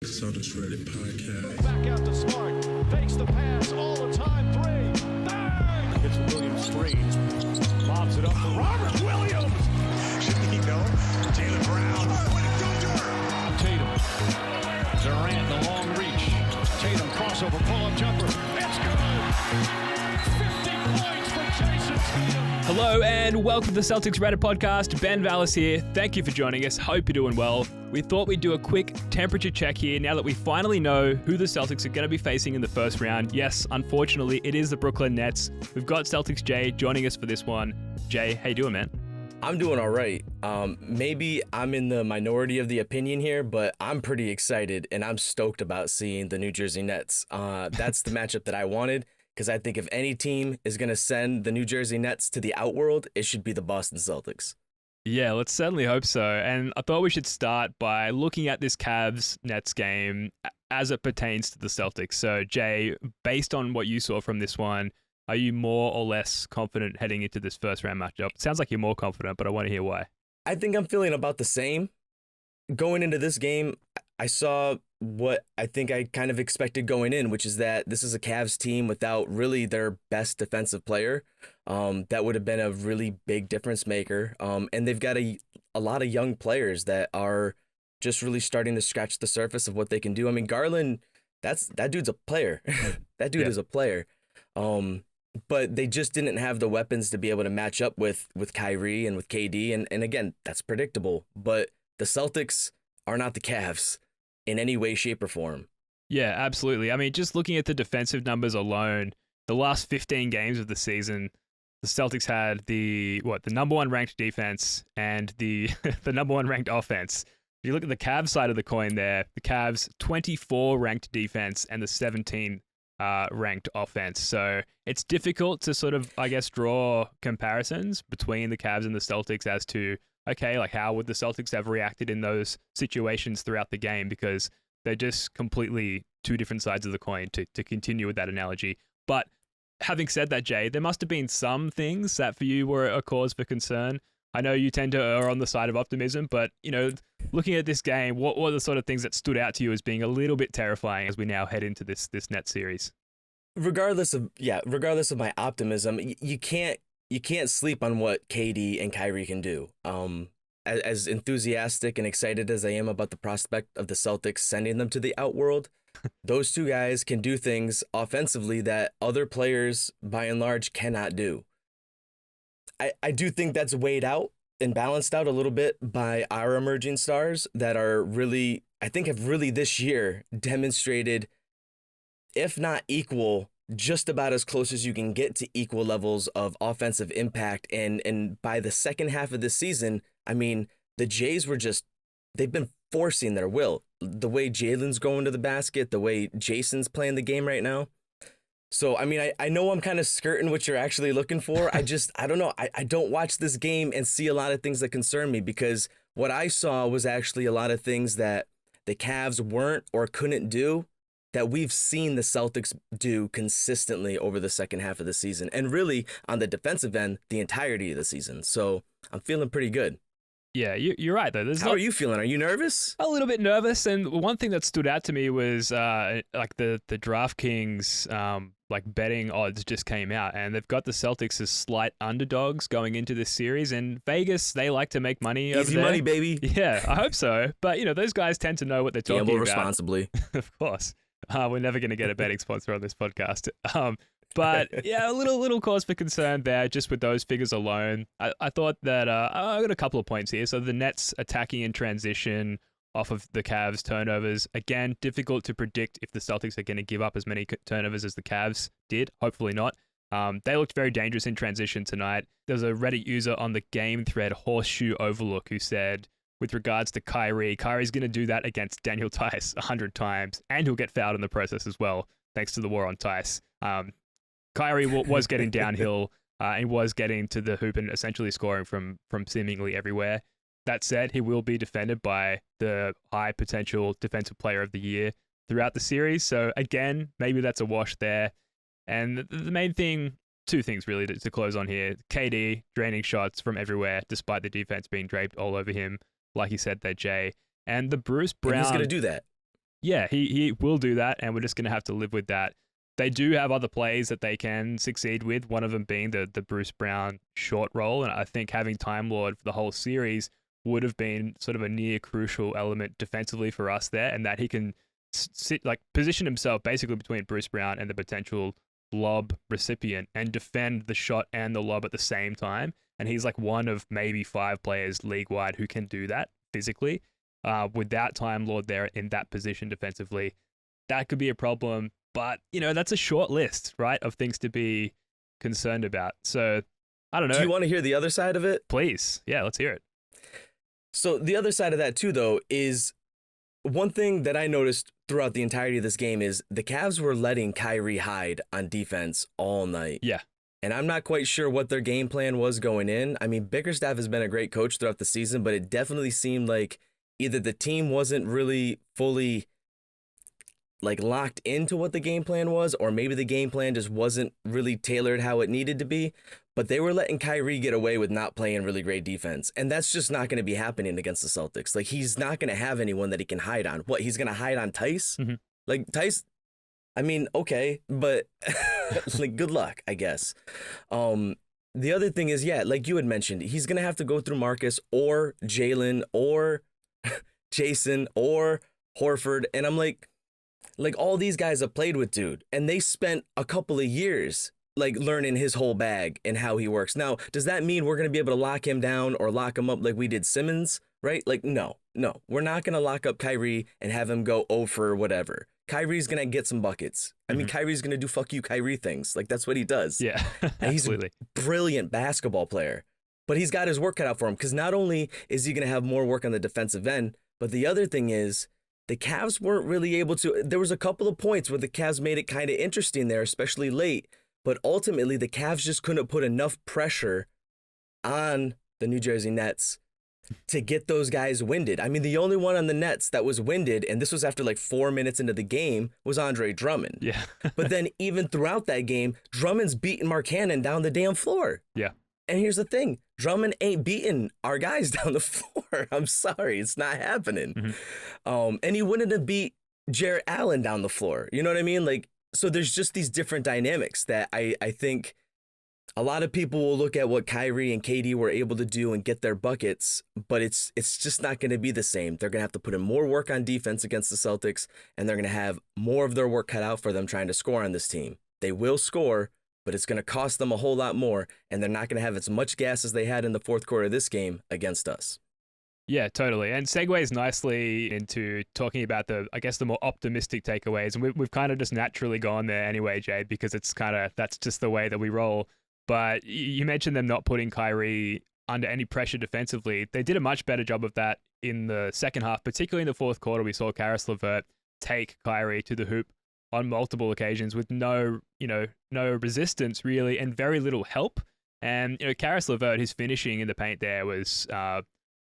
Celtics Ready podcast. Back out to Smart. Fakes the pass all the time. Three. Bang! It's Williams three. Lobs it up for Robert Williams. Should he go? Taylor Brown. Tatum. Durant, the long reach. Tatum crossover pull-up jumper. It's good. 50 points for Jason Tatum. Hello and welcome to the Celtics Reddit podcast. Ben Vallis here. Thank you for joining us. Hope you're doing well. We thought we'd do a quick temperature check here now that we finally know who the Celtics are going to be facing in the first round. Yes, unfortunately, it is the Brooklyn Nets. We've got Celtics Jay joining us for this one. Jay, how you doing, man? I'm doing all right. Maybe I'm in the minority of the opinion here, but I'm pretty excited and I'm stoked about seeing the New Jersey Nets. That's the matchup that I wanted because I think if any team is going to send the New Jersey Nets to the outworld, it should be the Boston Celtics. Yeah, let's certainly hope so. And I thought we should start by looking at this Cavs-Nets game as it pertains to the Celtics. So, Jay, based on what you saw from this one, are you more or less confident heading into this first-round matchup? It sounds like you're more confident, but I want to hear why. I think I'm feeling about the same. Going into this game, I saw what I think I kind of expected going in, which is that this is a Cavs team without really their best defensive player. That would have been a really big difference maker. And they've got a lot of young players that are just really starting to scratch the surface of what they can do. I mean, Garland, that dude's a player. That dude is a player. But they just didn't have the weapons to be able to match up with Kyrie and with KD. And again, that's predictable. But the Celtics are not the Cavs in any way, shape, or form. Yeah, absolutely. I mean, just looking at the defensive numbers alone, the last 15 games of the season, the Celtics had the number one ranked defense and the the number one ranked offense. If you look at the Cavs side of the coin there, the Cavs 24 ranked defense and the 17 ranked offense. So it's difficult to sort of, I guess, draw comparisons between the Cavs and the Celtics as to, okay, like how would the Celtics have reacted in those situations throughout the game, because they're just completely two different sides of the coin to continue with that analogy. But having said that, Jay, there must have been some things that for you were a cause for concern. I know you tend to err on the side of optimism, but, you know, looking at this game, what were the sort of things that stood out to you as being a little bit terrifying as we now head into this Net series? Regardless of my optimism, you can't sleep on what KD and Kyrie can do. As enthusiastic and excited as I am about the prospect of the Celtics sending them to the outworld, those two guys can do things offensively that other players, by and large, cannot do. I do think that's weighed out and balanced out a little bit by our emerging stars that are really, I think have really this year demonstrated, if not equal, just about as close as you can get to equal levels of offensive impact. And by the second half of the season, I mean, the Jays they've been forcing their will. The way Jalen's going to the basket, the way Jason's playing the game right now. So, I mean, I know I'm kind of skirting what you're actually looking for. I don't know. I don't watch this game and see a lot of things that concern me, because what I saw was actually a lot of things that the Cavs weren't or couldn't do that we've seen the Celtics do consistently over the second half of the season, and really on the defensive end, the entirety of the season. So I'm feeling pretty good. Yeah, you're right, though. How are you feeling? Are you nervous? A little bit nervous, and one thing that stood out to me was like the DraftKings betting odds just came out, and they've got the Celtics as slight underdogs going into this series. And Vegas, they like to make money over there. Easy money, baby. Yeah, I hope so. But, you know, those guys tend to know what they're talking about. Gamble responsibly. Of course. We're never going to get a betting sponsor on this podcast. But yeah, a little cause for concern there just with those figures alone. I thought that I got a couple of points here. So the Nets attacking in transition off of the Cavs turnovers. Again, difficult to predict if the Celtics are going to give up as many turnovers as the Cavs did. Hopefully not. They looked very dangerous in transition tonight. There's a Reddit user on the game thread, Horseshoe Overlook, who said, with regards to Kyrie's going to do that against Daniel Tice 100 times, and he'll get fouled in the process as well, thanks to the war on Tice. Kyrie was getting downhill and was getting to the hoop and essentially scoring from seemingly everywhere. That said, he will be defended by the high potential defensive player of the year throughout the series. So again, maybe that's a wash there. And the main thing, two things really to close on here. KD draining shots from everywhere, despite the defense being draped all over him. Like you said there, Jay. And the Bruce Brown... And who's going to do that? Yeah, he will do that, and we're just going to have to live with that. They do have other plays that they can succeed with, one of them being the Bruce Brown short roll, and I think having Time Lord for the whole series would have been sort of a near crucial element defensively for us there, and that he can position himself basically between Bruce Brown and the potential lob recipient and defend the shot and the lob at the same time. And he's like one of maybe 5 players league-wide who can do that physically. Without Time Lord there in that position defensively, that could be a problem. But, that's a short list, right, of things to be concerned about. So, I don't know. Do you want to hear the other side of it? Please. Yeah, let's hear it. So the other side of that, too, though, is one thing that I noticed throughout the entirety of this game is the Cavs were letting Kyrie hide on defense all night. Yeah. And I'm not quite sure what their game plan was going in. I mean, Bickerstaff has been a great coach throughout the season, but it definitely seemed like either the team wasn't really fully locked into what the game plan was, or maybe the game plan just wasn't really tailored how it needed to be. But they were letting Kyrie get away with not playing really great defense. And that's just not going to be happening against the Celtics. He's not going to have anyone that he can hide on. What, he's going to hide on Tice? Mm-hmm. Tice, I mean, okay, but good luck, I guess. The other thing is, yeah, like you had mentioned, he's going to have to go through Marcus or Jalen or Jason or Horford. And I'm like all these guys have played with dude, and they spent a couple of years learning his whole bag and how he works. Now, does that mean we're going to be able to lock him down or lock him up like we did Simmons, right? No, we're not going to lock up Kyrie and have him go 0 for whatever. Kyrie's going to get some buckets. I mean, Kyrie's going to do fuck you Kyrie things. That's what he does. Yeah, and he's absolutely. a brilliant basketball player, but he's got his work cut out for him, because not only is he going to have more work on the defensive end, but the other thing is the Cavs weren't really able to. There was a couple of points where the Cavs made it kind of interesting there, especially late. But ultimately, the Cavs just couldn't put enough pressure on the New Jersey Nets to get those guys winded. I mean, the only one on the Nets that was winded, and this was after 4 minutes into the game, was Andre Drummond. Yeah. But then even throughout that game, Drummond's beating Mark Cannon down the damn floor. Yeah. And here's the thing. Drummond ain't beating our guys down the floor. I'm sorry. It's not happening. Mm-hmm. And he wouldn't have beat Jarrett Allen down the floor. You know what I mean? So there's just these different dynamics that I think a lot of people will look at what Kyrie and KD were able to do and get their buckets, but it's just not going to be the same. They're going to have to put in more work on defense against the Celtics, and they're going to have more of their work cut out for them trying to score on this team. They will score, but it's going to cost them a whole lot more, and they're not going to have as much gas as they had in the fourth quarter of this game against us. Yeah, totally. And segues nicely into talking about the more optimistic takeaways. And we've kind of just naturally gone there anyway, Jay, because that's just the way that we roll. But you mentioned them not putting Kyrie under any pressure defensively. They did a much better job of that in the second half, particularly in the fourth quarter. We saw Karis LeVert take Kyrie to the hoop on multiple occasions with no resistance really, and very little help. And Karis LeVert, his finishing in the paint there was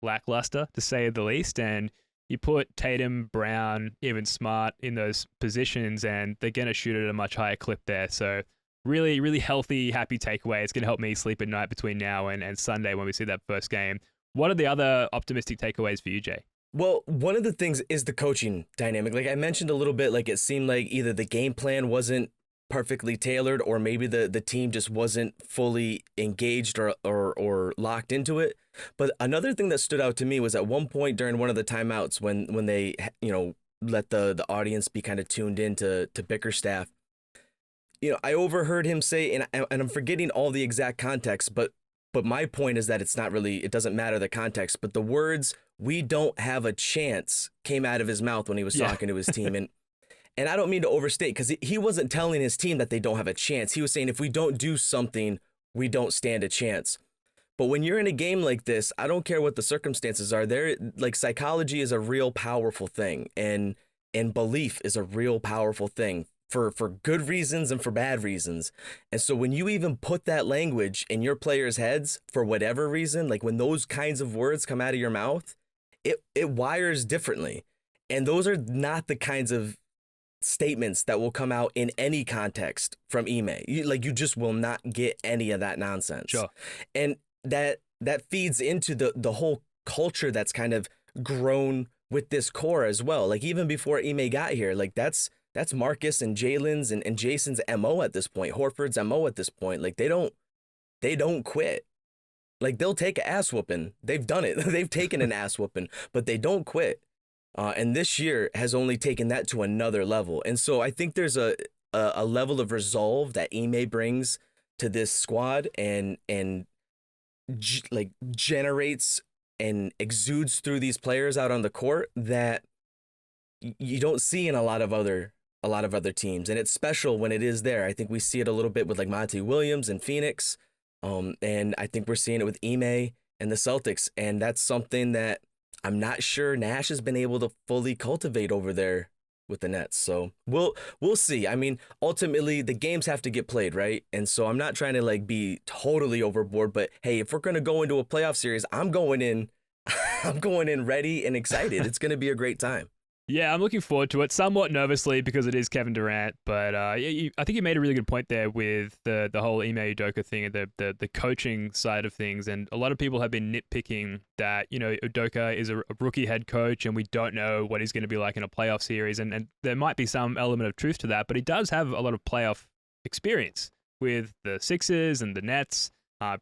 lackluster, to say the least. And you put Tatum, Brown, even Smart in those positions, and they're going to shoot at a much higher clip there. So really, really healthy, happy takeaway. It's going to help me sleep at night between now and Sunday when we see that first game. What are the other optimistic takeaways for you, Jay? Well, one of the things is the coaching dynamic. Like I mentioned a little bit, it seemed like either the game plan wasn't perfectly tailored, or maybe the team just wasn't fully engaged or locked into it. But another thing that stood out to me was at one point during one of the timeouts when they let the audience be kind of tuned in to Bickerstaff. I overheard him say, and I'm forgetting all the exact context, but my point is that it doesn't matter the context, but the words "we don't have a chance" came out of his mouth when he was talking to his team. And I don't mean to overstate, because he wasn't telling his team that they don't have a chance. He was saying, if we don't do something, we don't stand a chance. But when you're in a game like this, I don't care what the circumstances are. Psychology is a real powerful thing, and belief is a real powerful thing for good reasons and for bad reasons. And so when you even put that language in your players' heads for whatever reason, when those kinds of words come out of your mouth, it wires differently. And those are not the kinds of statements that will come out in any context from Ime. You just will not get any of that nonsense. Sure. And that feeds into the whole culture that's kind of grown with this core as well. Like even before Ime got here, like that's Marcus and Jalen's and Jason's MO at this point, Horford's MO at this point. Like they don't quit. Like they'll take an ass whooping. They've done it. They've taken an ass whooping, but they don't quit. And this year has only taken that to another level. And so I think there's a level of resolve that Ime brings to this squad and generates and exudes through these players out on the court that you don't see in a lot of other teams. And it's special when it is there. I think we see it a little bit with like Monty Williams and Phoenix. And I think we're seeing it with Ime and the Celtics. And that's something that I'm not sure Nash has been able to fully cultivate over there with the Nets. So we'll see. I mean, ultimately the games have to get played, right? And so I'm not trying to like be totally overboard, but hey, if we're going to go into a playoff series, I'm going in ready and excited. It's going to be a great time. Yeah, I'm looking forward to it somewhat nervously because it is Kevin Durant. But I think you made a really good point there with the whole Ime Udoka thing and the coaching side of things. And a lot of people have been nitpicking that, Udoka is a rookie head coach and we don't know what he's going to be like in a playoff series. And there might be some element of truth to that, but he does have a lot of playoff experience with the Sixers and the Nets,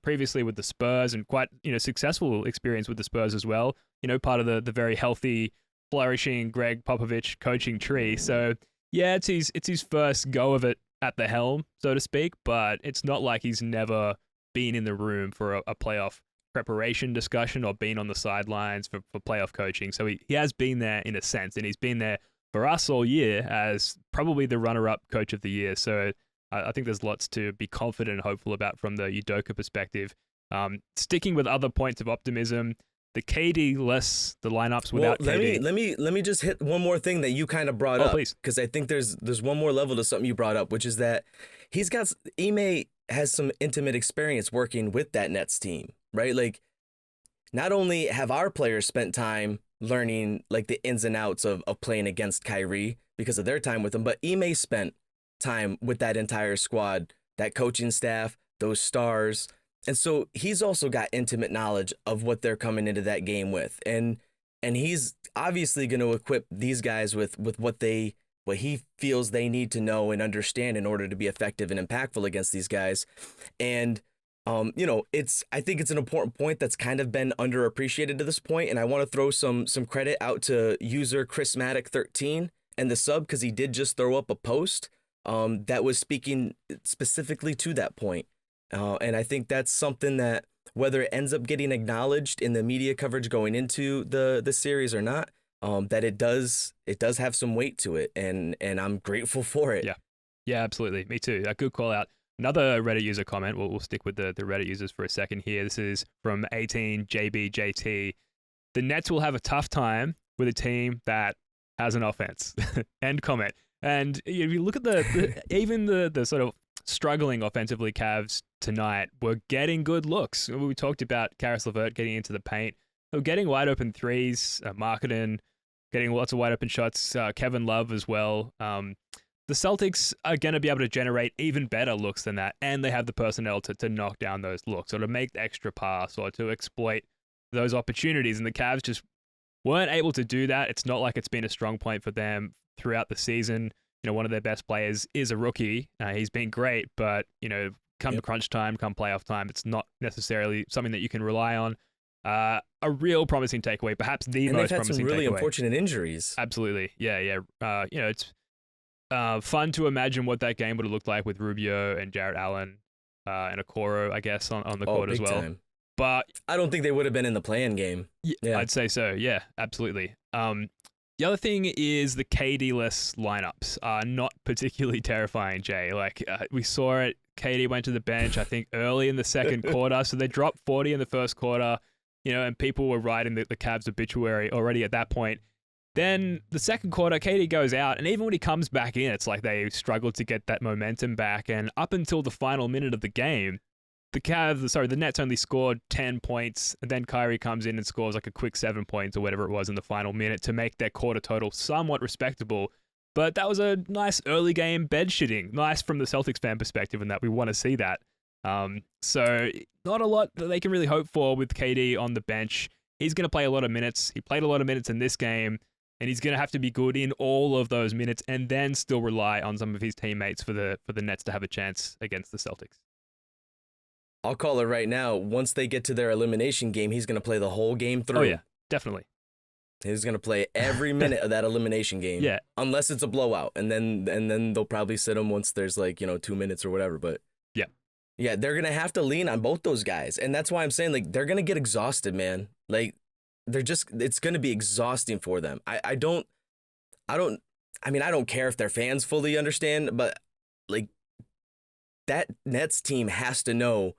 previously with the Spurs, and quite successful experience with the Spurs as well. Part of the very healthy, flourishing Greg Popovich coaching tree. So yeah, it's his first go of it at the helm, so to speak, but it's not like he's never been in the room for a playoff preparation discussion or been on the sidelines for playoff coaching. So he has been there in a sense, and he's been there for us all year as probably the runner-up coach of the year. So I think there's lots to be confident and hopeful about from the Udoka perspective. Sticking with other points of optimism, the KD less the lineups without KD. Let me just hit one more thing that you kind of brought up, because I think there's one more level to something you brought up, which is that Ime has some intimate experience working with that Nets team, right? Like, not only have our players spent time learning like the ins and outs of playing against Kyrie because of their time with him, but Ime spent time with that entire squad, that coaching staff, those stars. And so he's also got intimate knowledge of what they're coming into that game with. And he's obviously going to equip these guys with what he feels they need to know and understand in order to be effective and impactful against these guys. And I think it's an important point that's kind of been underappreciated to this point. And I want to throw some credit out to user Chrismatic13 and the sub, because he did just throw up a post that was speaking specifically to that point. And I think that's something that, whether it ends up getting acknowledged in the media coverage going into the series or not, that it does have some weight to it, and I'm grateful for it. Yeah, absolutely. Me too. A good call out. Another Reddit user comment. We'll stick with the Reddit users for a second here. This is from 18JBJT. The Nets will have a tough time with a team that has an offense. End comment. And if you look at even the sort of struggling offensively Cavs tonight were getting good looks. We talked about Karis LeVert getting into the paint. They were getting wide open threes, Marketing getting lots of wide open shots, Kevin Love as well. The Celtics are going to be able to generate even better looks than that, and they have the personnel to knock down those looks or to make the extra pass or to exploit those opportunities. And the Cavs just weren't able to do that. It's not like it's been a strong point for them throughout the season. One of their best players is a rookie. He's been great, but, come crunch time, come playoff time, it's not necessarily something that you can rely on. A real promising takeaway, perhaps the most promising takeaway. And they've had some really unfortunate injuries. Absolutely. Yeah. It's fun to imagine what that game would have looked like with Rubio and Jarrett Allen and Okoro, I guess, on the court as well. Time. But I don't think they would have been in the play-in game. Yeah, I'd say so. Yeah, absolutely. The other thing is the KD-less lineups are not particularly terrifying, Jay. Like, we saw it. KD went to the bench, I think, early in the second quarter. So they dropped 40 in the first quarter, and people were writing the Cavs obituary already at that point. Then the second quarter, KD goes out, and even when he comes back in, it's like they struggled to get that momentum back. And up until the final minute of the game, the Nets only scored 10 points, and then Kyrie comes in and scores like a quick 7 points or whatever it was in the final minute to make their quarter total somewhat respectable. But that was a nice early game bed shitting. Nice from the Celtics fan perspective in that we want to see that. So not a lot that they can really hope for with KD on the bench. he's going to play a lot of minutes. He played a lot of minutes in this game, and he's going to have to be good in all of those minutes and then still rely on some of his teammates for the Nets to have a chance against the Celtics. I'll call it right now. Once they get to their elimination game, he's going to play the whole game through. Oh, yeah, definitely. He's going to play every minute of that elimination game. Yeah. Unless it's a blowout. And then they'll probably sit him once there's 2 minutes or whatever. But yeah. Yeah, they're going to have to lean on both those guys. And that's why I'm saying, they're going to get exhausted, man. It's going to be exhausting for them. I don't care if their fans fully understand, but that Nets team has to know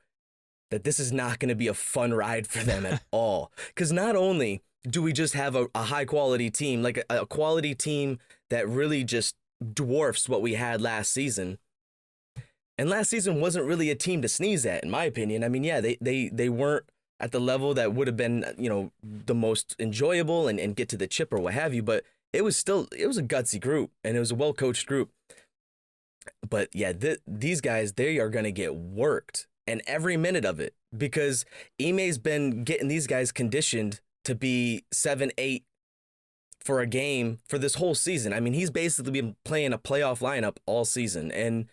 that this is not going to be a fun ride for them at all. Because not only do we just have a high quality team, a quality team that really just dwarfs what we had last season. And last season wasn't really a team to sneeze at, in my opinion. I mean, yeah, they weren't at the level that would have been, the most enjoyable and get to the chip or what have you. But it was a gutsy group, and it was a well-coached group. But yeah, these guys, they are going to get worked, and every minute of it, because Ime's been getting these guys conditioned to be 7-8 for a game for this whole season. I mean, he's basically been playing a playoff lineup all season. And,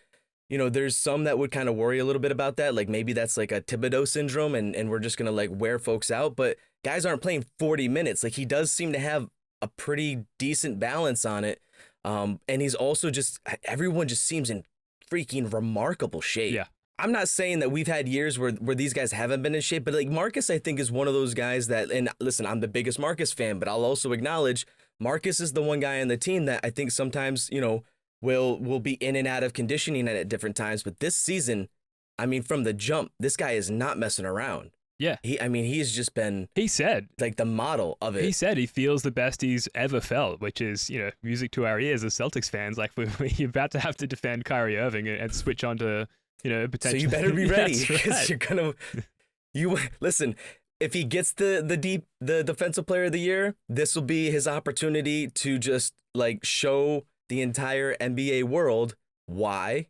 there's some that would kind of worry a little bit about that. Maybe that's a Thibodeau syndrome and we're just going to wear folks out. But guys aren't playing 40 minutes. He does seem to have a pretty decent balance on it. And he's also everyone just seems in freaking remarkable shape. Yeah. I'm not saying that we've had years where these guys haven't been in shape, but Marcus, I think, is one of those guys that, and listen, I'm the biggest Marcus fan, but I'll also acknowledge Marcus is the one guy on the team that I think sometimes, will be in and out of conditioning at different times. But this season, I mean, from the jump, this guy is not messing around. Yeah. He's just been, he said, the model of it. He said he feels the best he's ever felt, which is, music to our ears as Celtics fans. We're about to have to defend Kyrie Irving and switch on to, potentially. So you better be ready, because you're listen, if he gets the defensive player of the year, this will be his opportunity to just show the entire NBA world why.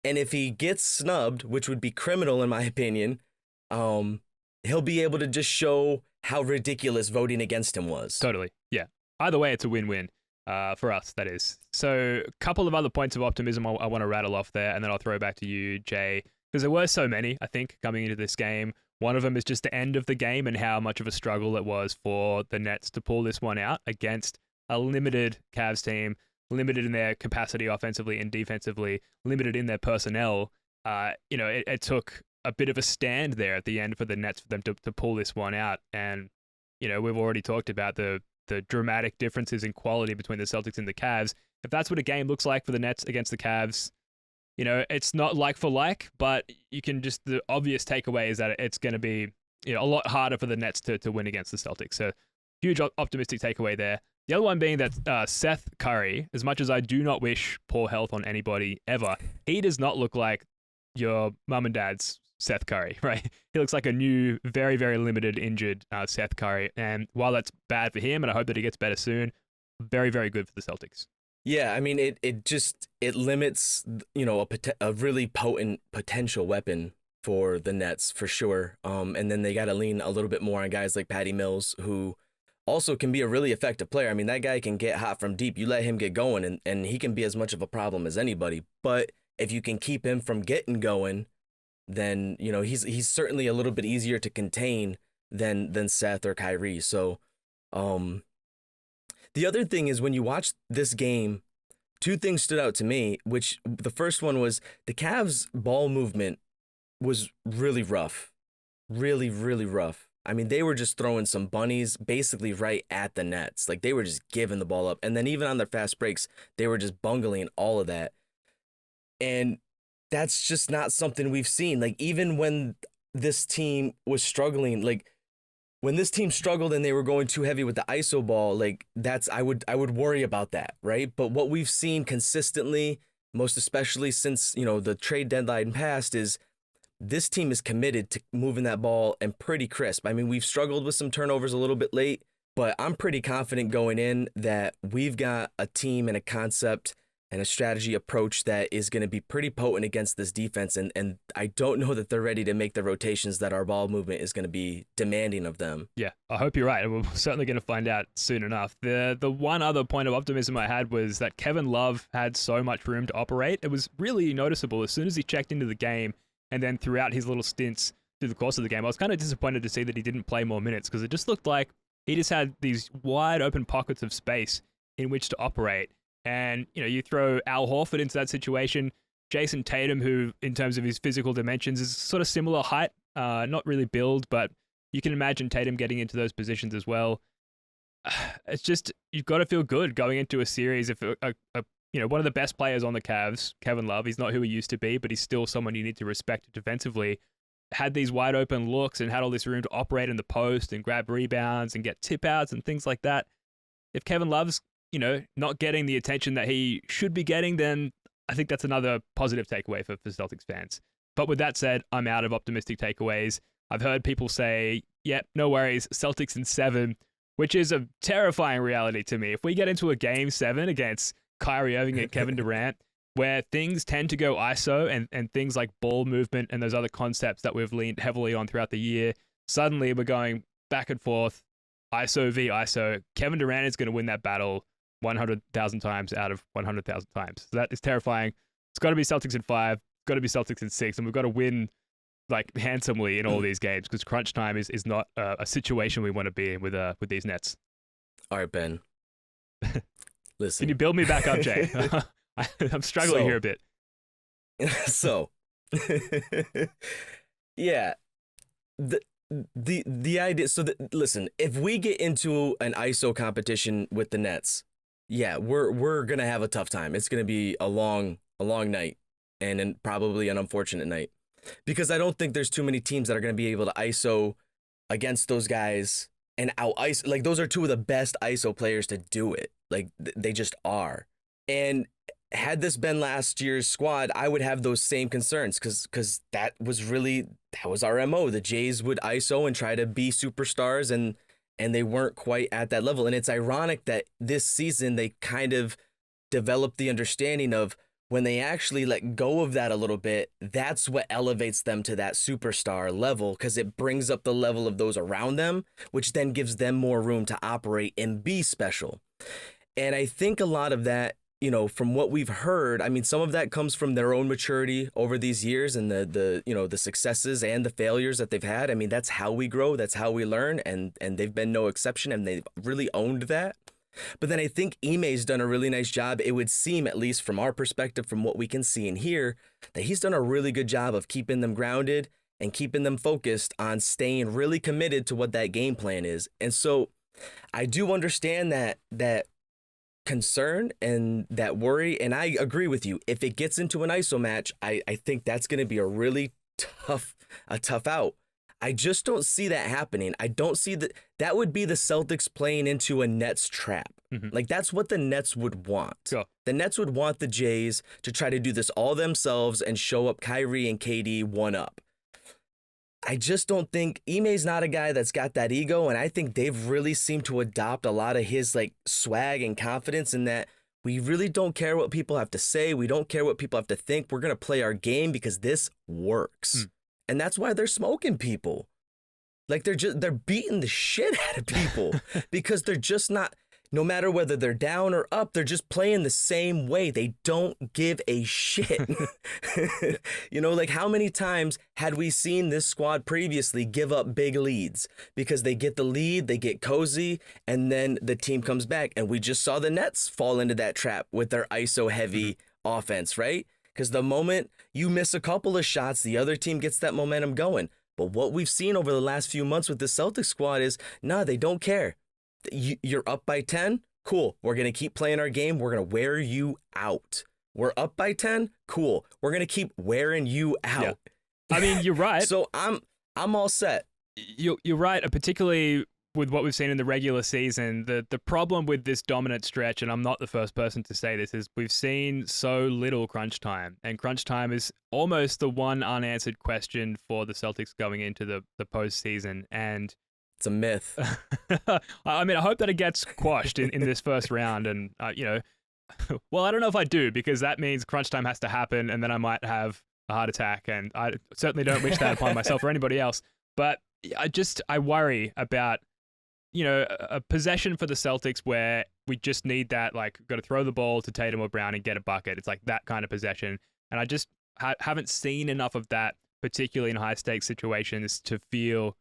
And if he gets snubbed, which would be criminal in my opinion, he'll be able to just show how ridiculous voting against him was. Totally. Yeah. Either way, it's a win-win for us, that is. So a couple of other points of optimism I want to rattle off there, and then I'll throw it back to you, Jay, because there were so many, I think, coming into this game. One of them is just the end of the game and how much of a struggle it was for the Nets to pull this one out against a limited Cavs team, limited in their capacity offensively and defensively, limited in their personnel. It took a bit of a stand there at the end for the Nets for them to pull this one out. And, we've already talked about the dramatic differences in quality between the Celtics and the Cavs. If that's what a game looks like for the Nets against the Cavs, it's not like for like, but the obvious takeaway is that it's going to be, a lot harder for the Nets to win against the Celtics. So huge optimistic takeaway there. The other one being that Seth Curry, as much as I do not wish poor health on anybody ever, he does not look like your mum and dad's Seth Curry, right? He looks like a new, very, very limited injured Seth Curry. And while that's bad for him, and I hope that he gets better soon, very, very good for the Celtics. Yeah, I mean, it limits, a really potent potential weapon for the Nets for sure. And then they got to lean a little bit more on guys like Patty Mills, who also can be a really effective player. I mean, that guy can get hot from deep. You let him get going, and he can be as much of a problem as anybody. But if you can keep him from getting going, then, he's certainly a little bit easier to contain than Seth or Kyrie. So, the other thing is when you watch this game, two things stood out to me, which the first one was the Cavs' ball movement was really rough. Really, really rough. I mean, they were just throwing some bunnies basically right at the Nets. They were just giving the ball up. And then even on their fast breaks, they were just bungling all of that. And that's just not something we've seen. Even when this team was struggling, when this team struggled and they were going too heavy with the ISO ball, I would worry about that, right? But what we've seen consistently, most especially since, the trade deadline passed, is this team is committed to moving that ball and pretty crisp. I mean, we've struggled with some turnovers a little bit late, but I'm pretty confident going in that we've got a team and a concept and a strategy approach that is going to be pretty potent against this defense. And I don't know that they're ready to make the rotations that our ball movement is going to be demanding of them. Yeah, I hope you're right. We're certainly going to find out soon enough. The one other point of optimism I had was that Kevin Love had so much room to operate. It was really noticeable as soon as he checked into the game and then throughout his little stints through the course of the game. I was kind of disappointed to see that he didn't play more minutes because it just looked like he just had these wide open pockets of space in which to operate. And, you throw Al Horford into that situation, Jason Tatum, who in terms of his physical dimensions is sort of similar height, not really build, but you can imagine Tatum getting into those positions as well. It's just, you've got to feel good going into a series. If one of the best players on the Cavs, Kevin Love, he's not who he used to be, but he's still someone you need to respect defensively, had these wide open looks and had all this room to operate in the post and grab rebounds and get tip outs and things like that. If Kevin Love's not getting the attention that he should be getting, then I think that's another positive takeaway for Celtics fans. But with that said, I'm out of optimistic takeaways. I've heard people say, yep, no worries, Celtics in 7, which is a terrifying reality to me. If we get into a game 7 against Kyrie Irving and Kevin Durant, where things tend to go ISO and things like ball movement and those other concepts that we've leaned heavily on throughout the year, suddenly we're going back and forth, ISO v ISO. Kevin Durant is going to win that battle 100,000 times out of 100,000 times. So that is terrifying. It's got to be Celtics in 5, got to be Celtics in 6, and we've got to win handsomely in all these games because crunch time is not a situation we want to be in with these Nets. All right, Ben. Listen. Can you build me back up, Jay? I'm struggling here a bit. So, yeah, the idea. So, listen, if we get into an ISO competition with the Nets, yeah, we're gonna have a tough time. It's gonna be a long night, and probably an unfortunate night, because I don't think there's too many teams that are gonna be able to ISO against those guys and out ISO. Like, those are two of the best ISO players to do it. Like, they just are. And had this been last year's squad, I would have those same concerns because that was our MO. The Jays would ISO and try to be superstars, and they weren't quite at that level. And it's ironic that this season they kind of developed the understanding of when they actually let go of that a little bit, that's what elevates them to that superstar level, because it brings up the level of those around them, which then gives them more room to operate and be special. And I think a lot of that, from what we've heard, I mean, some of that comes from their own maturity over these years and the successes and the failures that they've had. I mean, that's how we grow. That's how we learn. And they've been no exception, and they've really owned that. But then I think Ime's done a really nice job. It would seem, at least from our perspective, from what we can see and hear, that he's done a really good job of keeping them grounded and keeping them focused on staying really committed to what that game plan is. And so I do understand that concern and that worry, and I agree with you. If it gets into an ISO match, I think that's going to be a really tough out. I just don't see that happening. I don't see that would be the Celtics playing into a Nets trap. Mm-hmm. Like, that's what the Nets would want. Sure. The Nets would want the Jays to try to do this all themselves and show up Kyrie and KD one up. I just don't think Ime's not a guy that's got that ego, and I think they've really seemed to adopt a lot of his swag and confidence in that we really don't care what people have to say. We don't care what people have to think. We're going to play our game because this works. And that's why they're smoking people. Like, they're beating the shit out of people because they're just not, no matter whether they're down or up, they're just playing the same way. They don't give a shit. How many times had we seen this squad previously give up big leads because they get the lead, they get cozy, and then the team comes back. And we just saw the Nets fall into that trap with their ISO heavy offense, right? Because the moment you miss a couple of shots, the other team gets that momentum going. But what we've seen over the last few months with the Celtics squad is, they don't care. You're up by 10? Cool. We're going to keep playing our game. We're going to wear you out. We're up by 10? Cool. We're going to keep wearing you out. Yeah. I mean, you're right. So I'm all set. You're right, particularly with what we've seen in the regular season. The problem with this dominant stretch, and I'm not the first person to say this, is we've seen so little crunch time. And crunch time is almost the one unanswered question for the Celtics going into the postseason. And it's a myth. I mean, I hope that it gets quashed in this first round. And, well, I don't know if I do, because that means crunch time has to happen, and then I might have a heart attack, and I certainly don't wish that upon myself or anybody else. But I worry about, a possession for the Celtics where we just need that, like, got to throw the ball to Tatum or Brown and get a bucket. It's like that kind of possession. And I just haven't seen enough of that, particularly in high-stakes situations, to feel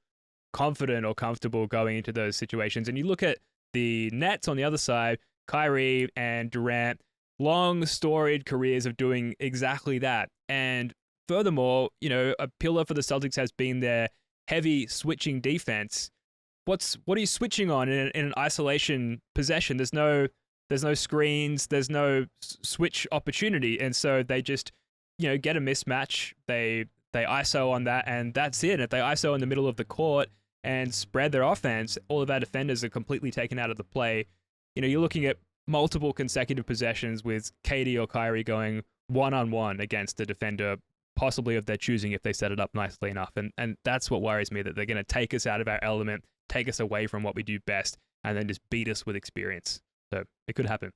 confident or comfortable going into those situations. And you look at the Nets on the other side, Kyrie and Durant, long storied careers of doing exactly that. And furthermore, a pillar for the Celtics has been their heavy switching defense. What are you switching on in an isolation possession? There's no screens, there's no switch opportunity, and so they just get a mismatch. They ISO on that, and that's it. If they ISO in the middle of the court and spread their offense, all of our defenders are completely taken out of the play. You're looking at multiple consecutive possessions with KD or Kyrie going one-on-one against a defender, possibly of their choosing if they set it up nicely enough. And that's what worries me, that they're going to take us out of our element, take us away from what we do best, and then just beat us with experience. So it could happen.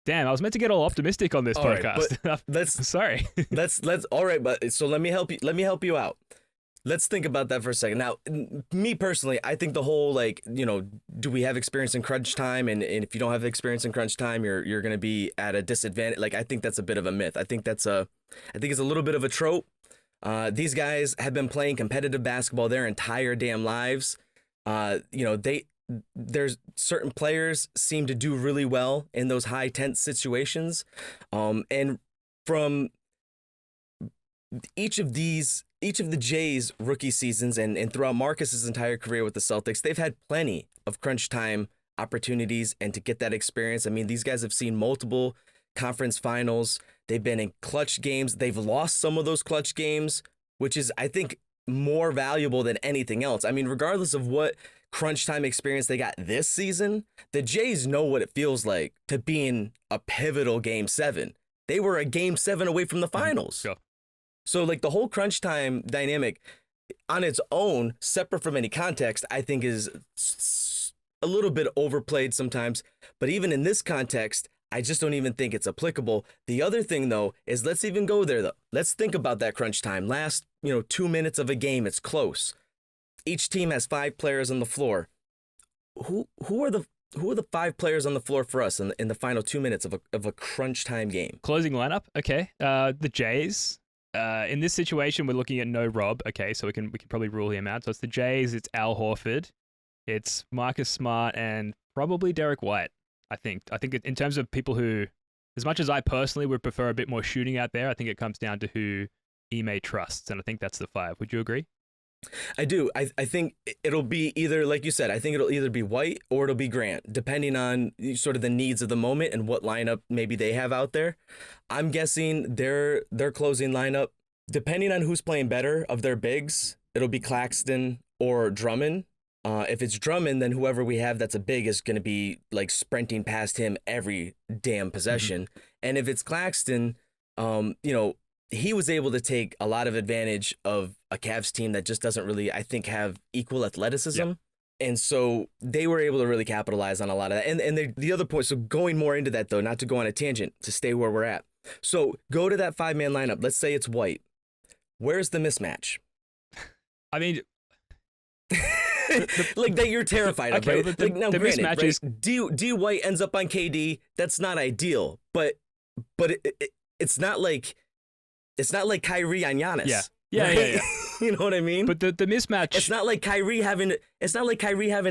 Damn, I was meant to get all optimistic on this podcast. Right, let's sorry. let's all right, but so let me help you out. Let's think about that for a second. Now, me personally, I think the whole, do we have experience in crunch time? And if you don't have experience in crunch time, you're going to be at a disadvantage. Like, I think that's a bit of a myth. I think it's a little bit of a trope. These guys have been playing competitive basketball their entire damn lives. There's certain players seem to do really well in those high tense situations. And from each of the Jays' rookie seasons and throughout Marcus's entire career with the Celtics, they've had plenty of crunch time opportunities and to get that experience. I mean, these guys have seen multiple conference finals. They've been in clutch games. They've lost some of those clutch games, which is, I think, more valuable than anything else. I mean, regardless of what crunch time experience they got this season, the Jays know what it feels like to be in a pivotal Game 7. They were a Game 7 away from the finals. Sure. So, like, the whole crunch time dynamic on its own, separate from any context, I think is a little bit overplayed sometimes. But even in this context, I just don't even think it's applicable. The other thing, though, is let's even go there, though. Let's think about that crunch time. Last, 2 minutes of a game, it's close. Each team has 5 players on the floor. Who are the 5 players on the floor for us in the final 2 minutes of a crunch time game? Closing lineup, okay. The Jays. In this situation, we're looking at no Rob. Okay, so we can probably rule him out. So it's the Jays, it's Al Horford, it's Marcus Smart, and probably Derek White. I think in terms of people who, as much as I personally would prefer a bit more shooting out there, I think it comes down to who Ime trusts, and I think that's the 5. Would you agree? I do. I think it'll be either, like you said, I think it'll either be White or it'll be Grant, depending on sort of the needs of the moment and what lineup maybe they have out there. I'm guessing their closing lineup, depending on who's playing better of their bigs, it'll be Claxton or Drummond. If it's Drummond, then whoever we have that's a big is going to be like sprinting past him every damn possession. Mm-hmm. And if it's Claxton, he was able to take a lot of advantage of a Cavs team that just doesn't really, I think, have equal athleticism. Yeah. And so they were able to really capitalize on a lot of that. And the other point, so going more into that, though, not to go on a tangent, to stay where we're at. So go to that 5-man lineup. Let's say it's White. Where's the mismatch? I mean... like that you're terrified of, right? The granted, mismatch is... D White ends up on KD. That's not ideal, but it's not like Kyrie on Giannis. Yeah. Right? You know what I mean? But the mismatch, it's not like Kyrie having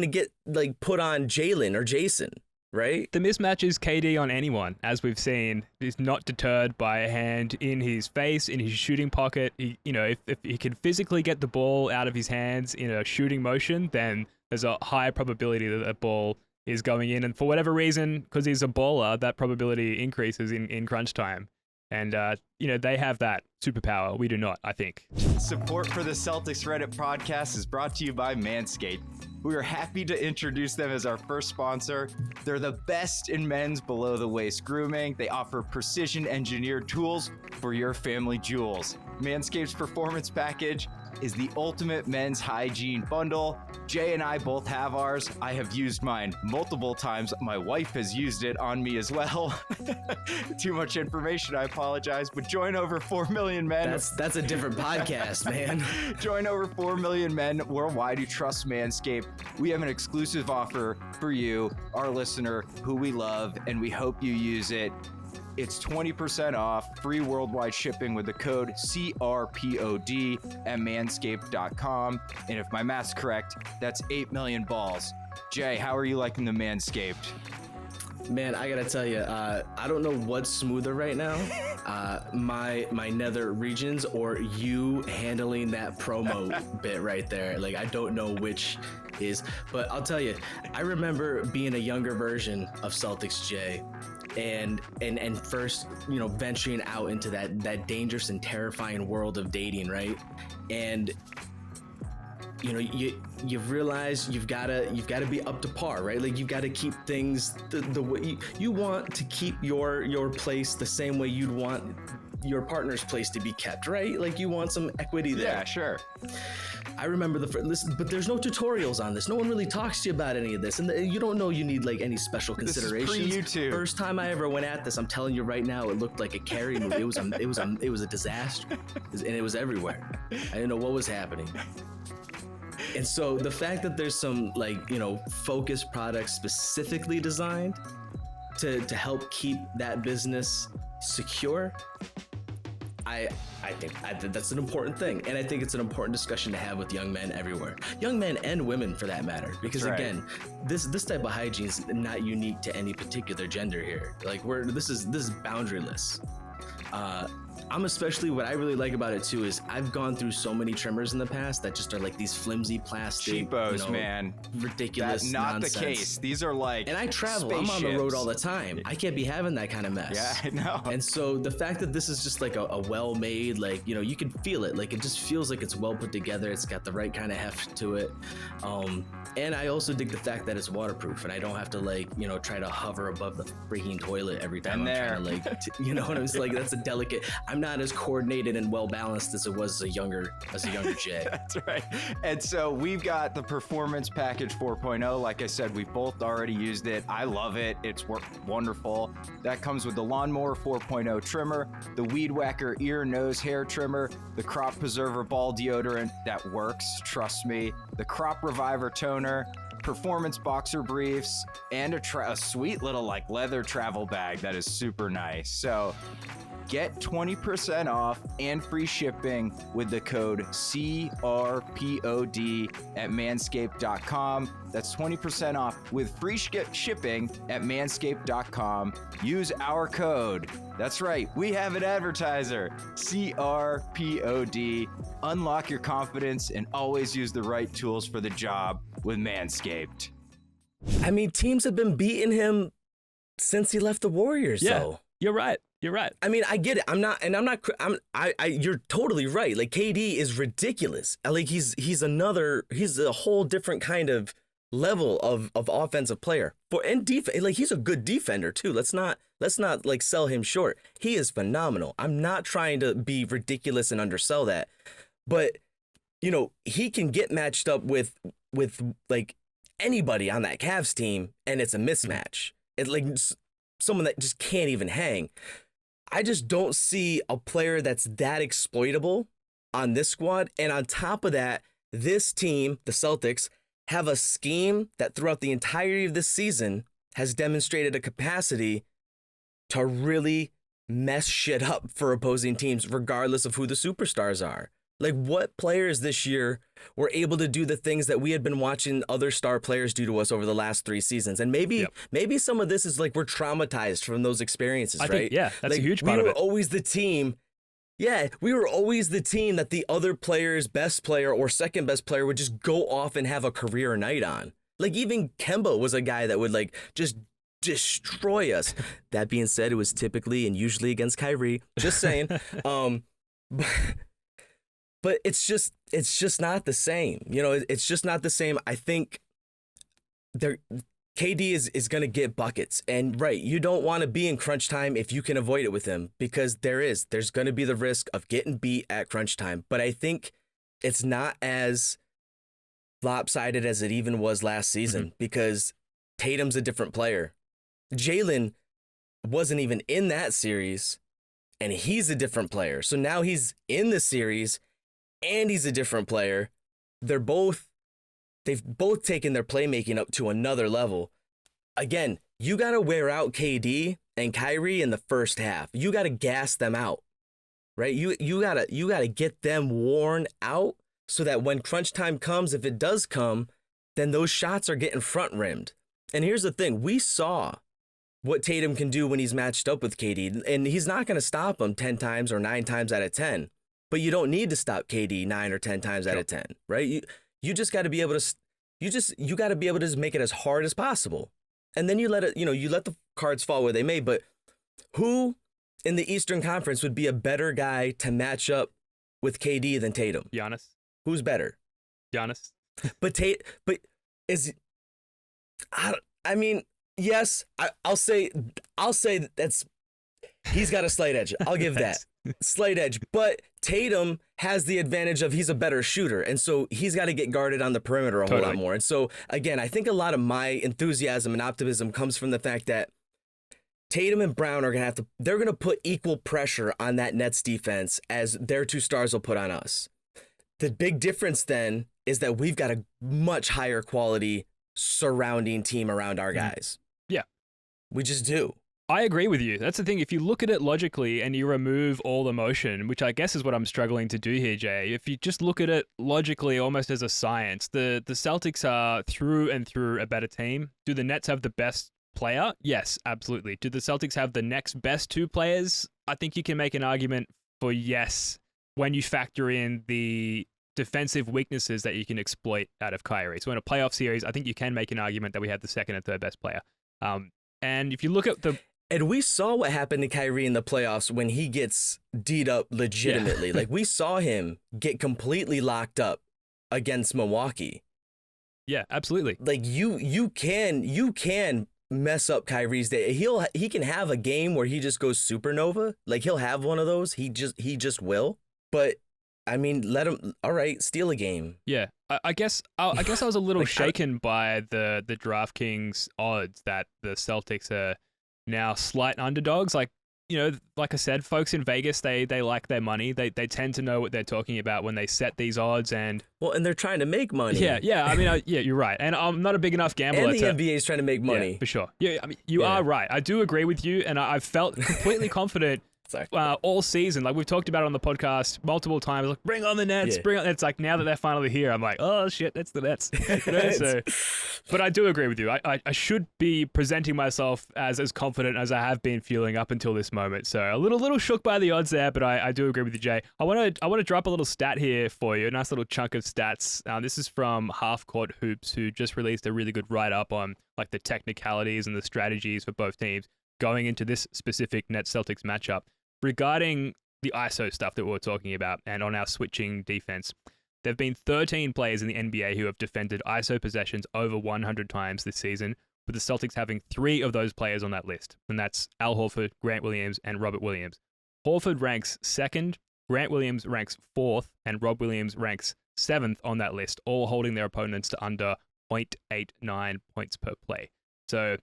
to get like put on Jalen or Jason, right? The mismatch is KD on anyone, as we've seen. He's not deterred by a hand in his face, in his shooting pocket. If he can physically get the ball out of his hands in a shooting motion, then there's a high probability that that ball is going in. And for whatever reason, because he's a baller, that probability increases in crunch time. And, they have that superpower. We do not, I think. Support for the Celtics Reddit podcast is brought to you by Manscaped. We are happy to introduce them as our first sponsor. They're the best in men's below-the-waist grooming. They offer precision-engineered tools for your family jewels. Manscaped's Performance Package is the ultimate men's hygiene bundle. Jay and I both have ours. I have used mine multiple times. My wife has used it on me as well. Too much information, I apologize. But join over 4 million men. That's a different podcast, man. Join over 4 million men worldwide who trust Manscaped. We have an exclusive offer for you, our listener, who we love, and we hope you use it. It's 20% off, free worldwide shipping with the code CRPOD at manscaped.com. And if my math's correct, that's 8 million balls. Jay, how are you liking the Manscaped? Man, I gotta tell you, I don't know what's smoother right now, my nether regions or you handling that promo bit right there. Like, I don't know which is, but I'll tell you, I remember being a younger version of Celtics Jay, and first, venturing out into that dangerous and terrifying world of dating, right? And you've realized you've got to be up to par, right? Like, you've got to keep things the way you want to keep your place the same way you'd want your partner's place to be kept, right? Like, you want some equity there. Yeah, sure. I remember but there's no tutorials on this. No one really talks to you about any of this, and you don't know you need like any special considerations. This is pre-YouTube. First time I ever went at this, I'm telling you right now, it looked like a Carrie movie. It was a disaster, and it was everywhere. I didn't know what was happening. And so the fact that there's some focused products specifically designed to help keep that business secure, I think that's an important thing. And I think it's an important discussion to have with young men everywhere. Young men and women, for that matter. Because again, this type of hygiene is not unique to any particular gender here. Like, this is boundaryless. What I really like about it too is I've gone through so many trimmers in the past that just are like these flimsy plastic, cheapos, man, ridiculous. That's not nonsense. The case. These are like, and I travel. I'm on the road all the time. I can't be having that kind of mess. Yeah, I know. And so the fact that this is just like a well-made, you can feel it. Like, it just feels like it's well put together. It's got the right kind of heft to it. And I also dig the fact that it's waterproof, and I don't have to try to hover above the freaking toilet every time I'm trying to what I'm saying? Like, that's a delicate. I'm not as coordinated and well balanced as it was as a younger Jay. That's right. And so we've got the Performance Package 4.0. Like I said, we both already used it. I love it. It's wonderful. That comes with the Lawnmower 4.0 trimmer, the Weed Whacker ear, nose, hair trimmer, the Crop Preserver ball deodorant that works, trust me, the Crop Reviver toner, performance boxer briefs, and a sweet little leather travel bag that is super nice. So get 20% off and free shipping with the code CRPOD at manscaped.com. That's 20% off with free shipping at manscaped.com. Use our code. That's right, we have an advertiser, CRPOD. Unlock your confidence and always use the right tools for the job with Manscaped. I mean, teams have been beating him since he left the Warriors, though. You're right. You're right. I mean, I get it. You're totally right. Like, KD is ridiculous. Like, he's a whole different kind of level of offensive player. And defense, like, he's a good defender too. Let's not sell him short. He is phenomenal. I'm not trying to be ridiculous and undersell that. But, he can get matched up with like anybody on that Cavs team, and it's a mismatch. It's like someone that just can't even hang. I just don't see a player that's that exploitable on this squad. And on top of that, this team, the Celtics, have a scheme that throughout the entirety of this season has demonstrated a capacity to really mess shit up for opposing teams, regardless of who the superstars are. Like, what players this year were able to do the things that we had been watching other star players do to us over the last 3 seasons? And maybe some of this is like we're traumatized from those experiences, right? That's a huge part of it. We were always the team. Yeah, we were always the team that the other player's best player or second best player would just go off and have a career night on. Like, even Kemba was a guy that would just destroy us. That being said, it was typically and usually against Kyrie. Just saying. But it's just not the same. It's just not the same. I think KD is going to get buckets. And right, you don't want to be in crunch time if you can avoid it with him, because there's going to be the risk of getting beat at crunch time. But I think it's not as lopsided as it even was last season because Tatum's a different player. Jalen wasn't even in that series, and he's a different player. So now he's in the series, and he's a different player. They've both taken their playmaking up to another level. Again, you got to wear out KD and Kyrie in the first half. You got to gas them out, right? You got to get them worn out so that when crunch time comes, if it does come, then those shots are getting front rimmed. And here's the thing. We saw what Tatum can do when he's matched up with KD, and he's not going to stop him 10 times or 9 times out of 10. But you don't need to stop KD 9 or 10 times out of 10, right? You just got to be able to you got to be able to just make it as hard as possible. And then you let the cards fall where they may, but who in the Eastern Conference would be a better guy to match up with KD than Tatum? Giannis. Who's better? Giannis. Yes, I'll say that's he's got a slight edge. I'll give that slight edge. But Tatum has the advantage of he's a better shooter, and so he's got to get guarded on the perimeter a whole lot more. And so again, I think a lot of my enthusiasm and optimism comes from the fact that Tatum and Brown are they're gonna put equal pressure on that Nets defense as their 2 stars will put on us. The big difference then is that we've got a much higher quality surrounding team around our guys. Yeah. We just do. I agree with you. That's the thing. If you look at it logically and you remove all the motion, which I guess is what I'm struggling to do here, Jay, if you just look at it logically almost as a science, the Celtics are through and through a better team. Do the Nets have the best player? Yes, absolutely. Do the Celtics have the next best 2 players? I think you can make an argument for yes when you factor in the defensive weaknesses that you can exploit out of Kyrie. So in a playoff series, I think you can make an argument that we have the second and third best player. And if you look at And we saw what happened to Kyrie in the playoffs when he gets D'd up legitimately. Yeah. Like we saw him get completely locked up against Milwaukee. Yeah, absolutely. Like you can mess up Kyrie's day. He can have a game where he just goes supernova. Like he'll have one of those. He just will. But I mean, let him. All right, steal a game. Yeah, I guess I was a little shaken by the DraftKings odds that the Celtics are now slight underdogs. Like, you know, like I said, folks in Vegas, they like their money. They tend to know what they're talking about when they set these odds. And they're trying to make money. Yeah. I mean, you're right. And I'm not a big enough gambler. And the NBA is trying to make money. Yeah, for sure. Yeah, I mean, you are right. I do agree with you, and I've felt completely confident all season. Like we've talked about it on the podcast multiple times. Like, bring on the Nets. Yeah. Bring on. It's like now that they're finally here, I'm like, oh shit, that's the Nets. You know, so, but I do agree with you. I should be presenting myself as confident as I have been feeling up until this moment. So a little shook by the odds there, but I do agree with you, Jay. I want to drop a little stat here for you. A nice little chunk of stats. This is from Half Court Hoops, who just released a really good write up on like the technicalities and the strategies for both teams going into this specific Nets Celtics matchup. Regarding the ISO stuff that we were talking about and on our switching defense, there have been 13 players in the NBA who have defended ISO possessions over 100 times this season, with the Celtics having 3 of those players on that list. And that's Al Horford, Grant Williams, and Robert Williams. Horford ranks 2nd, Grant Williams ranks 4th, and Rob Williams ranks 7th on that list, all holding their opponents to under 0.89 points per play. So,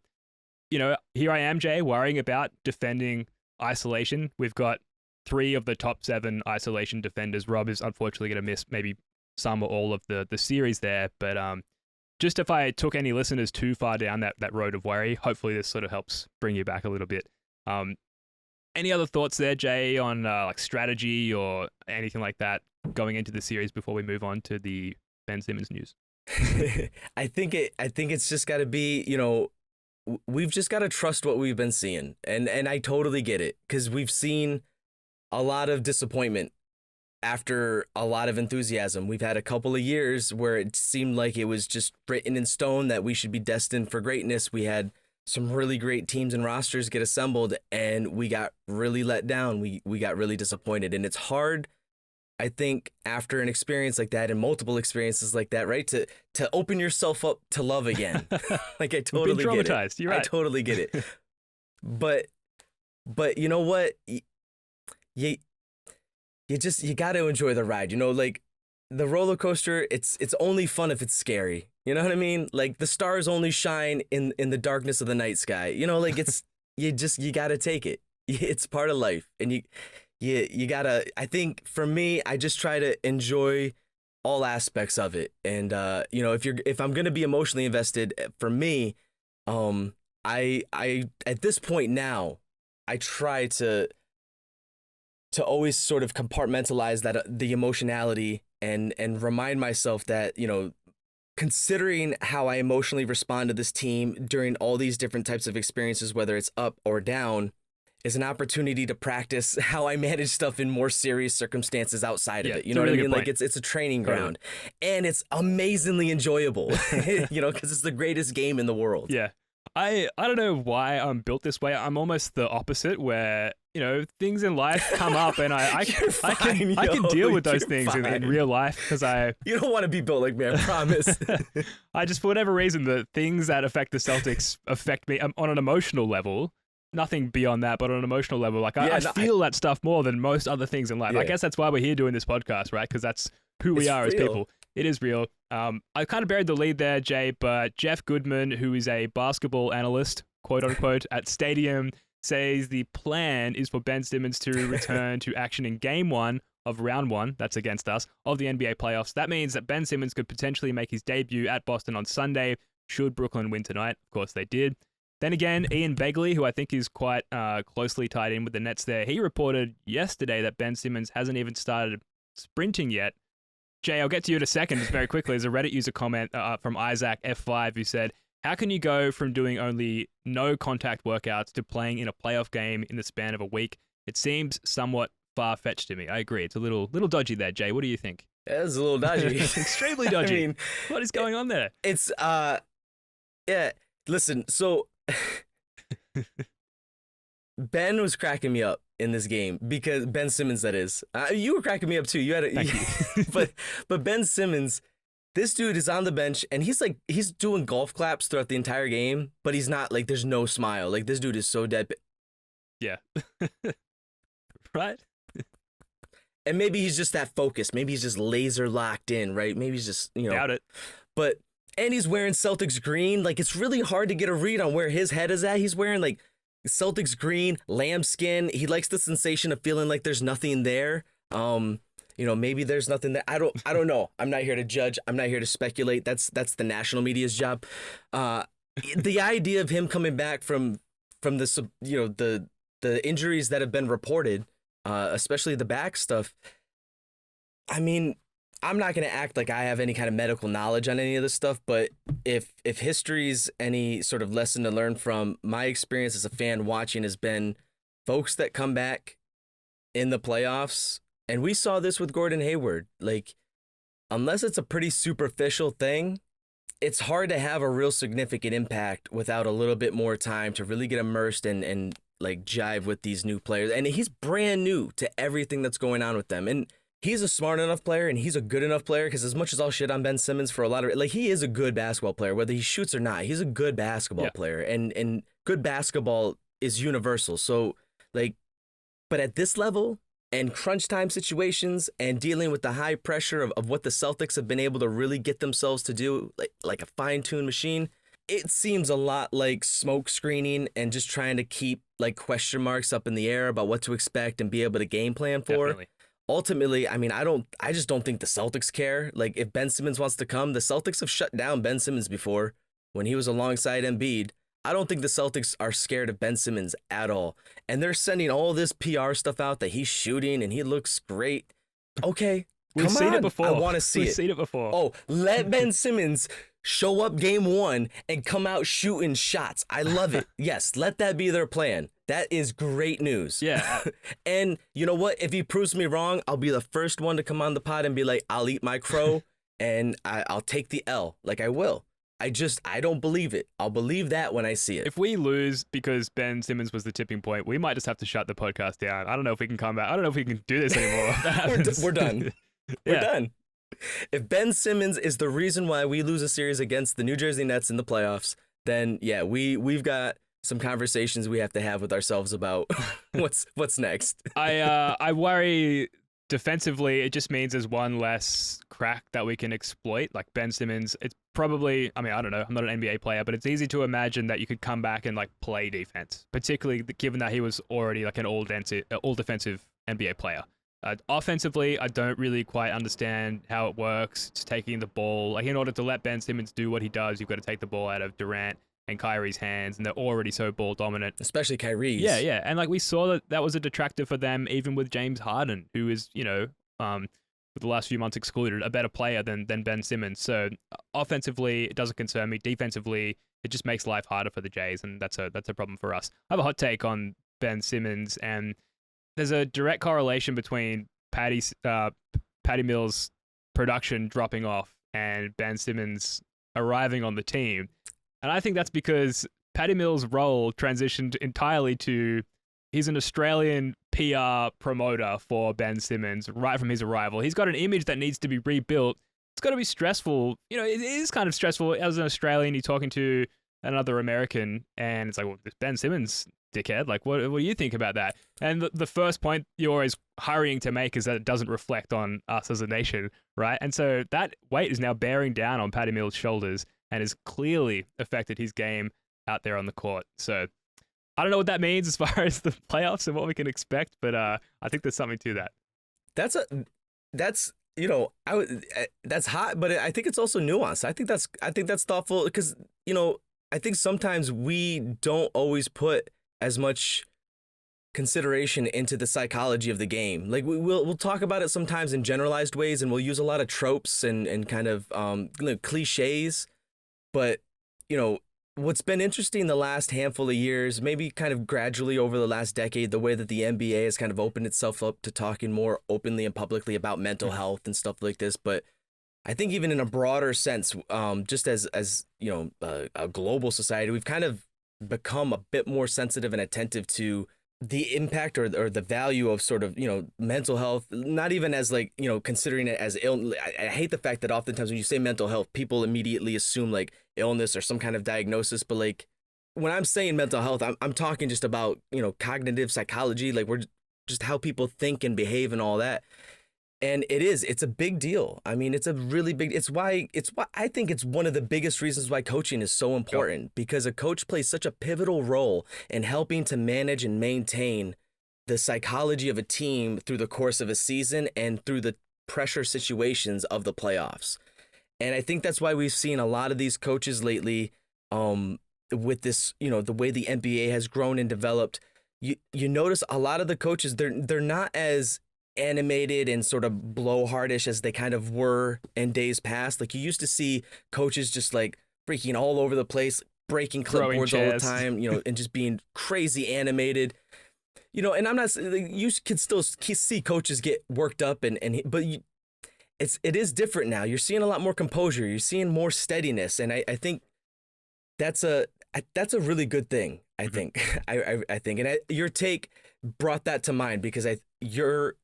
you know, here I am, Jay, worrying about defending isolation. We've got 3 of the top 7 isolation defenders. Rob is unfortunately going to miss maybe some or all of the series there. But just if I took any listeners too far down that road of worry, hopefully this sort of helps bring you back a little bit. Any other thoughts there, Jay, on like strategy or anything like that going into the series before we move on to the Ben Simmons news? I think it's just got to be, you know, we've just got to trust what we've been seeing. And I totally get it, because we've seen a lot of disappointment after a lot of enthusiasm. We've had a couple of years where it seemed like it was just written in stone that we should be destined for greatness. We had some really great teams and rosters get assembled, and we got really let down. We got really disappointed. And it's hard, I think, after an experience like that and multiple experiences like that, right, to open yourself up to love again. Like I totally Been get traumatized. it. You're right. I totally get it. But you know what? You got to enjoy the ride. You know, like the roller coaster, it's only fun if it's scary. You know what I mean? Like the stars only shine in the darkness of the night sky. You know, like it's you gotta take it. It's part of life, and you gotta. I think for me, I just try to enjoy all aspects of it, and if I'm gonna be emotionally invested, for me, I at this point now, I try to always sort of compartmentalize that the emotionality and remind myself that, considering how I emotionally respond to this team during all these different types of experiences, whether it's up or down, is an opportunity to practice how I manage stuff in more serious circumstances outside of it. You know what I mean? Like it's a training ground, and it's amazingly enjoyable, because it's the greatest game in the world. Yeah. I don't know why I'm built this way. I'm almost the opposite, where things in life come up, and I can deal with those things in real life because you don't want to be built like me, I promise. I just, for whatever reason, the things that affect the Celtics affect me on an emotional level. Nothing beyond that, but on an emotional level, like I feel that stuff more than most other things in life. Yeah. I guess that's why we're here doing this podcast, right? Because that's who we are as people. It is real. I kind of buried the lead there, Jay, but Jeff Goodman, who is a basketball analyst, quote unquote, at Stadium, says the plan is for Ben Simmons to return to action in Game 1 of Round 1, that's against us, of the NBA playoffs. That means that Ben Simmons could potentially make his debut at Boston on Sunday, should Brooklyn win tonight. Of course, they did. Then again, Ian Begley, who I think is quite closely tied in with the Nets there, he reported yesterday that Ben Simmons hasn't even started sprinting yet. Jay, I'll get to you in a second, just very quickly. There's a Reddit user comment from Isaac F5 who said, how can you go from doing only no contact workouts to playing in a playoff game in the span of a week? It seems somewhat far-fetched to me. I agree. It's a little dodgy there, Jay. What do you think? It's a little dodgy. Extremely dodgy. I mean, what is going on there? It's, yeah, listen, so Ben was cracking me up in this game because Ben Simmons, that is. You were cracking me up too. You had but Ben Simmons, this dude is on the bench and he's doing golf claps throughout the entire game, but he's not like, there's no smile. Like this dude is so dead. Yeah. Right? And maybe he's just that focused. Maybe he's just laser locked in, right? Maybe he's just, Doubt it. And he's wearing Celtics green. Like it's really hard to get a read on where his head is at. He's wearing like Celtics green, lambskin. He likes the sensation of feeling like there's nothing there. Maybe there's nothing there. I don't know. I'm not here to judge. I'm not here to speculate. That's the national media's job. The idea of him coming back from the injuries that have been reported, especially the back stuff. I mean, I'm not going to act like I have any kind of medical knowledge on any of this stuff, but if history's any sort of lesson to learn from, my experience as a fan watching has been folks that come back in the playoffs, and we saw this with Gordon Hayward, like, unless it's a pretty superficial thing, it's hard to have a real significant impact without a little bit more time to really get immersed and like jive with these new players. And he's brand new to everything that's going on with them. And he's a smart enough player and he's a good enough player, because as much as I'll shit on Ben Simmons for a lot of it, like, he is a good basketball player, whether he shoots or not. He's a good basketball player, and good basketball is universal. So like, but at this level and crunch time situations and dealing with the high pressure of what the Celtics have been able to really get themselves to do, like a fine-tuned machine, it seems a lot like smoke screening and just trying to keep like question marks up in the air about what to expect and be able to game plan for. Definitely. Ultimately, I mean, I just don't think the Celtics care. Like, if Ben Simmons wants to come, the Celtics have shut down Ben Simmons before when he was alongside Embiid. I don't think the Celtics are scared of Ben Simmons at all. And they're sending all this PR stuff out that he's shooting and he looks great. Okay, We've seen it before. I want to see it. We've seen it before. Oh, let Ben Simmons show up game one and come out shooting shots. I love it. Yes, let that be their plan. That is great news. Yeah. And you know what? If he proves me wrong, I'll be the first one to come on the pod and be like, I'll eat my crow and I'll take the L. Like, I will. I don't believe it. I'll believe that when I see it. If we lose because Ben Simmons was the tipping point, we might just have to shut the podcast down. I don't know if we can come back. I don't know if we can do this anymore. We're done. We're done. If Ben Simmons is the reason why we lose a series against the New Jersey Nets in the playoffs, then yeah, we've got some conversations we have to have with ourselves about what's next. I worry defensively, it just means there's one less crack that we can exploit. Like Ben Simmons, it's probably, I mean, I don't know, I'm not an NBA player, but it's easy to imagine that you could come back and like play defense, particularly given that he was already like an all defensive NBA player. Offensively, I don't really quite understand how it works. It's taking the ball. Like, in order to let Ben Simmons do what he does, you've got to take the ball out of Durant and Kyrie's hands, and they're already so ball dominant. Especially Kyrie's. Yeah. And like we saw that was a detractor for them, even with James Harden, who is, for the last few months excluded, a better player than Ben Simmons. So offensively, it doesn't concern me. Defensively, it just makes life harder for the Jays, and that's a problem for us. I have a hot take on Ben Simmons, and there's a direct correlation between Patty Mills' production dropping off and Ben Simmons arriving on the team. And I think that's because Patty Mills' role transitioned entirely to he's an Australian PR promoter for Ben Simmons right from his arrival. He's got an image that needs to be rebuilt. It's got to be stressful. It is kind of stressful as an Australian. You're talking to another American, and it's like, well, this Ben Simmons dickhead. Like, what do you think about that? And the first point you're always hurrying to make is that it doesn't reflect on us as a nation, right? And so that weight is now bearing down on Patty Mills' shoulders and has clearly affected his game out there on the court. So I don't know what that means as far as the playoffs and what we can expect, but I think there's something to that. That's hot, but I think it's also nuanced. I think that's thoughtful because, I think sometimes we don't always put as much consideration into the psychology of the game. Like we'll talk about it sometimes in generalized ways, and we'll use a lot of tropes and kind of cliches. But what's been interesting the last handful of years, maybe kind of gradually over the last decade, the way that the NBA has kind of opened itself up to talking more openly and publicly about mental health and stuff like this. But I think even in a broader sense, just as a global society, we've kind of become a bit more sensitive and attentive to the impact or the value of sort of, mental health, not even as like, considering it as ill. I hate the fact that oftentimes when you say mental health, people immediately assume like illness or some kind of diagnosis. But like when I'm saying mental health, I'm talking just about, cognitive psychology, like we're just how people think and behave and all that. And it's a big deal. I mean, it's why I think it's one of the biggest reasons why coaching is so important, because a coach plays such a pivotal role in helping to manage and maintain the psychology of a team through the course of a season and through the pressure situations of the playoffs. And I think that's why we've seen a lot of these coaches lately, with this, the way the NBA has grown and developed. You notice a lot of the coaches, they're not as animated and sort of blowhardish as they kind of were in days past. Like you used to see coaches just like freaking all over the place, breaking clipboards all the time, and just being crazy animated. And I'm not, you can still see coaches get worked up but it is different now. You're seeing a lot more composure. You're seeing more steadiness. And I think that's a really good thing. I think, I think, and your take brought that to mind because you're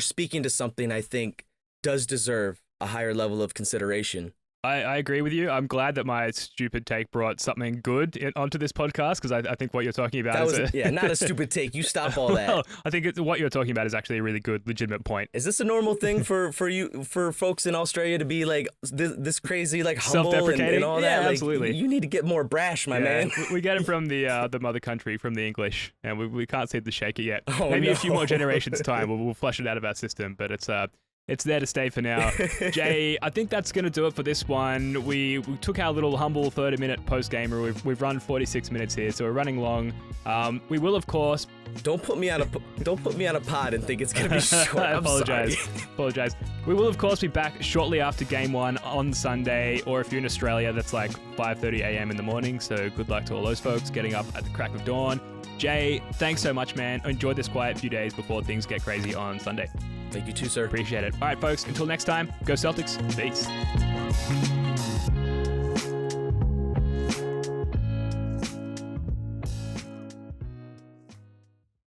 speaking to something I think does deserve a higher level of consideration. I agree with you. I'm glad that my stupid take brought something good onto this podcast, because I think what you're talking about not a stupid take. You stop all that. Well, I think what you're talking about is actually a really good, legitimate point. Is this a normal thing for folks in Australia to be like this crazy, like humble and all that? Yeah, like, absolutely. You need to get more brash, my man. We get it from the mother country, from the English, and we can't seem to shake it yet. Oh, Maybe no. a few more generations' time, we'll flush it out of our system, but it's there to stay for now. Jay, I think that's going to do it for this one. We took our little humble 30-minute post-gamer. We've run 46 minutes here, so we're running long. We will, of course... Don't put me on a pod and think it's going to be short. I apologize. Apologize. We will, of course, be back shortly after Game 1 on Sunday, or if you're in Australia, that's like 5:30 a.m. in the morning, so good luck to all those folks getting up at the crack of dawn. Jay, thanks so much, man. Enjoy this quiet few days before things get crazy on Sunday. Thank you too, sir. Appreciate it. All right, folks, until next time, go Celtics. Peace.